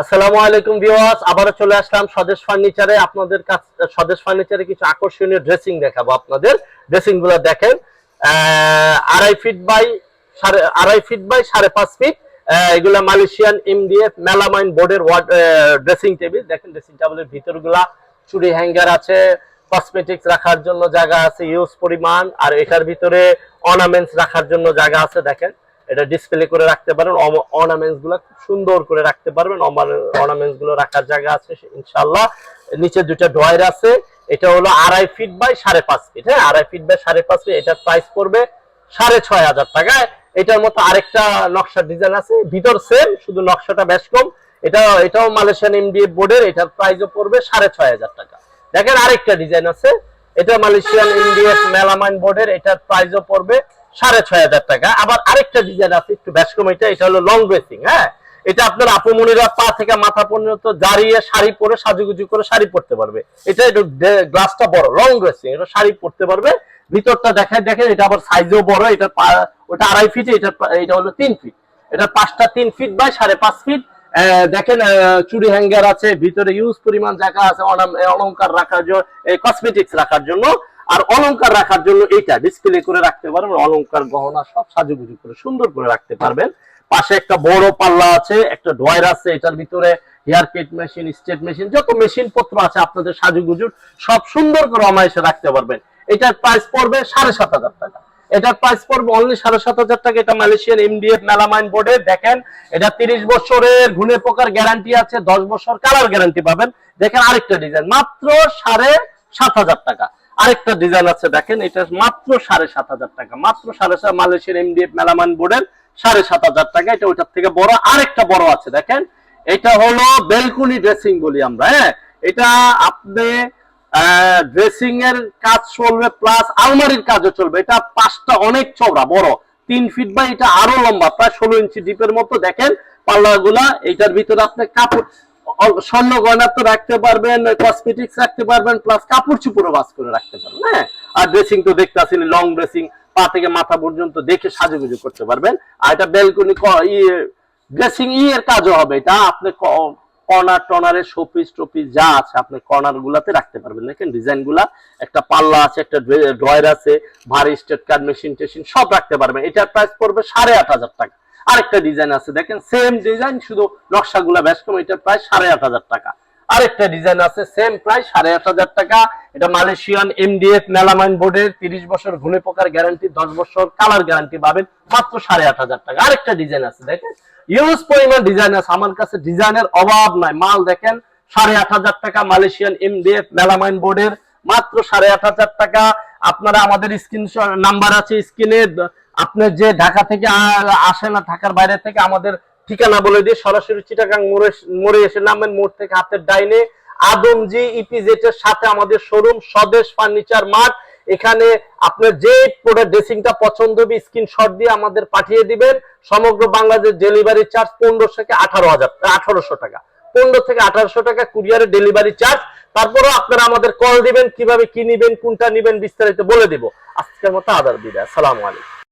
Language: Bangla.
আসসালামু আলাইকুম ভিউয়ার্স, আবারো চলে আসলাম স্বদেশ ফার্নিচারে। আপনাদের কাছে স্বদেশ ফার্নিচারে কিছু আকর্ষণীয় ড্রেসিং দেখাবো। আপনাদের ড্রেসিং গুলো দেখেন, 2.5 ফিট বাই 5.5 ফিট। এগুলা মালয়েশিয়ান এমডিএফ মেলামাইন বোর্ডের ড্রেসিং টেবিল। দেখেন ড্রেসিং টেবিলের ভিতরগুলা চুড়ি হ্যাঙ্গার আছে, কসমেটিক্স রাখার জন্য জায়গা আছে ইউজ পরিমাণ, আর এটার ভিতরে অর্নামেন্টস রাখার জন্য জায়গা আছে। দেখেন এটা ডিসপ্লে করে রাখতে পারেন, অর্নামেন্টস গুলো খুব সুন্দর করে রাখতে পারবেন, অর্নামেন্টস গুলো রাখার জায়গা আছে ইনশাআল্লাহ। নিচে দুটো ড্রয়ার আছে। এটা হলো 2.5 ফিট বাই 5.5 ফিট। হ্যাঁ, 2.5 ফিট বাই 5.5 ফিট। এটার প্রাইস পড়বে 6,500 টাকা। এটার মতো আরেকটা নকশা ডিজাইন আছে, ভিতর সেম, শুধু নকশাটা বেশ কম। এটাও মালয়েশিয়ান এমডিএফ বোর্ডের। এটার প্রাইসও পড়বে 6,500 টাকা। দেখেন আরেকটা ডিজাইন আছে, এটা মালয়েশিয়ান এমডিএফ মেলামাইন বোর্ডের। এটার প্রাইসও পড়বে 6,500 টাকা। আবার আরেকটা ডিজাইন আছে একটু বেশ কম, এটা হলো লং ড্রেসিং। হ্যাঁ, এটা আপনার আপুমনিরা পা থেকে মাথা পর্যন্ত দাঁড়িয়ে শাড়ি পরে সাজুগুজু করে শাড়ি পরতে পারবে। এটা একটু গ্লাসটা বড়, লং ড্রেসিং, এটা শাড়ি পরতে পারবে। ভিতরটা দেখেন এটা আবার সাইজও বড়। এটা ওটা 2.5 ফিট, এটা হলো 3 ফিট। এটা 5টা 3 ফিট বাই 5.5 ফিট। দেখেন চুড়ি হ্যাঙ্গার আছে, ভিতরে ইউজ পরিমাণ জায়গা আছে অলংকার রাখার জন্য, কসমেটিক্স রাখার জন্য, আর অলংকার রাখার জন্য এটা ডিসপ্লে করে রাখতে পারবেন। অলংকার গহনা সব সাজুগুজু করে সুন্দর করে রাখতে পারবেন। পাশে একটা বড় পাল্লা আছে, একটা ড্রয়ার আছে, এটার ভিতরে hair cut machine, straight machine, যত মেশিন পত্র আছে আপনাদের সাজুগুজুর সব সুন্দর করে অনায়াসে রাখতে পারবেন। এটার প্রাইস পড়বে 7,500 টাকা। এটার প্রাইস পড়বে অনলি 7,500 টাকা। এটা মালয়েশিয়ান এমডিএফ মেলামাইন বোর্ডের। দেখেন এটা 30 বছরের ঘুনে পোকার গ্যারান্টি আছে, 10 বছর কালার গ্যারান্টি পাবেন। দেখেন আরেকটা ডিজাইন মাত্র 7,500 টাকা। আরেকটা ডিজাইন আছে, দেখেন এটা মাত্র 7,500 টাকা। মাত্র 7,500 মালয়েশিয়ান এমডিএফ মেলামাইন বোর্ডের 7,500 টাকা। এটা ওইটার থেকে বড়, আরেকটা বড় আছে। দেখেন এটা হলো বেলকুনি ড্রেসিং বলি আমরা। হ্যাঁ, এটা আপনি ড্রেসিং এর কাজ চলবে, প্লাস আলমারির কাজও চলবে। এটা 5টা অনেক চওড়া বড়, 3 ফিট বাই, এটা আরো লম্বা, প্রায় 16 ইঞ্চি ডিপের মতো। দেখেন পাল্লাগুলা, এটার ভিতরে আপনি কাপড়, স্বর্ণ গয়না তো রাখতে পারবেন, কসমেটিক্স রাখতে পারবেন, প্লাস কাপড় চুপড়ও বাস করে রাখতে পারবেন। হ্যাঁ, আর ড্রেসিং তো দেখতে আসেন লং ড্রেসিং, পা থেকে মাথা পর্যন্ত দেখে সাজুগুজু করতে পারবেন। আর এটা বেলকনি ড্রেসিং এর কাজও হবে। এটা আপনি কর্নার টর্নারে শোপিস টোপিস যা আছে আপনি কর্নার গুলাতে রাখতে পারবেন। দেখেন ডিজাইন গুলা, একটা পাল্লা আছে, একটা ড্রয়ার আছে, ভারী স্টেট কার্ড মেশিন টেশিন সব রাখতে পারবেন। এটার প্রাইস পড়বে 8,500 টাকা। আরেকটা ডিজাইন আছে, দেখেন সেম ডিজাইন, শুধু নকশাগুলা বেশ কম। এটার প্রাইস 8,500 টাকা। আরেকটা ডিজাইন আছে সেম প্রাইস 8,500 টাকা। এটা মালয়েশিয়ান এমডিএফ মেলামাইন বোর্ডের, 30 বছর ঘুনে পোকার গ্যারান্টি, 10 বছর কালার গ্যারান্টি পাবেন মাত্র 8,500 টাকা। আরেকটা ডিজাইন আছে, দেখেন ইউজ পরিমাণ ডিজাইন আছে, আমার কাছে ডিজাইনের অভাব নাই। মাল দেখেন 8,500 টাকা, মালয়েশিয়ান এমডিএফ মেলামাইন বোর্ডের মাত্র 8,500 টাকা। আপনারা আমাদের স্ক্রিন নাম্বার আছে স্ক্রিনে, আপনি যে ঢাকা থেকে আসে না, ঢাকার বাইরে থেকে, আমাদের ঠিকানা বলে দিয়ে সরাসরি চিটাগাং মোড়ে এসে নামেন। মোড় থেকে হাতের ডাইনে আদমজি ইপিজেড এর সাথে আমাদের শোরুম স্বদেশ ফার্নিচার মার্ট। এখানে আপনার যে প্রোডাক্ট ড্রেসিংটা পছন্দ হবে স্ক্রিনশট দিয়ে আমাদের পাঠিয়ে দিবেন। সমগ্র বাংলাদেশ ডেলিভারি চার্জ 15 থেকে 1800 টাকা। 15 থেকে 1800 টাকা কুরিয়ারের ডেলিভারি চার্জ। তারপরেও আপনারা আমাদের কল দিবেন, কিভাবে কি নিবেন, কোনটা নিবেন বিস্তারিত বলে দিব। আজকের মতো আদার বিদায়, আসসালামু আলাইকুম।